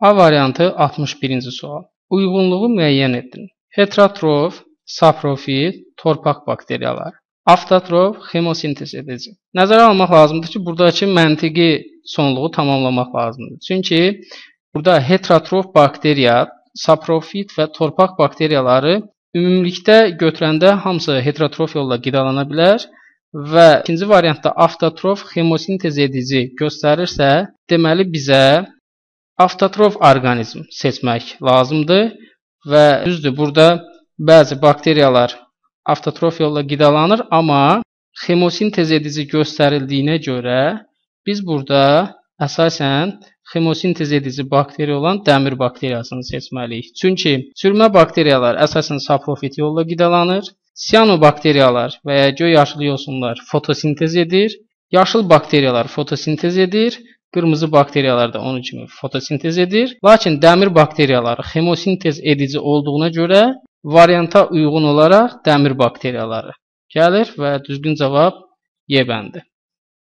A variantı 61-ci sual. Uyğunluğu müəyyən edin. Heterotrof, saprofit, torpaq bakteriyaları. Avtotrof, xemosintez edici. Nəzərə almaq lazımdır ki, buradakı məntiqi sonluğu tamamlamaq lazımdır. Çünki burada heterotrof bakteriya, saprofit və torpaq bakteriyaları ümumilikdə götürəndə hamısı heterotrof yolla qidalana bilər və ikinci variantda avtotrof, xemosintez edici göstərirsə, deməli bizə avtotrof orqanizm seçmək lazımdır və düzdür, burada bəzi bakteriyalar avtotrof yolla qidalanır, amma xemosintez edici göstərildiyinə görə biz burada əsasən xemosintez edici bakteriya olan dəmir bakteriyasını seçməliyik. Çünki sürmə bakteriyalar əsasən saprofit yolla qidalanır, siyanobakteriyalar və ya göy yaşıl yosunlar fotosintez edir, yaşıl bakteriyalar fotosintez edir, qırmızı bakteriyalar da onun kimi fotosintez edir. Lakin dəmir bakteriyaları xemosintez edici olduğuna görə varianta uyğun olaraq dəmir bakteriyaları gəlir və düzgün cavab Y bəndi.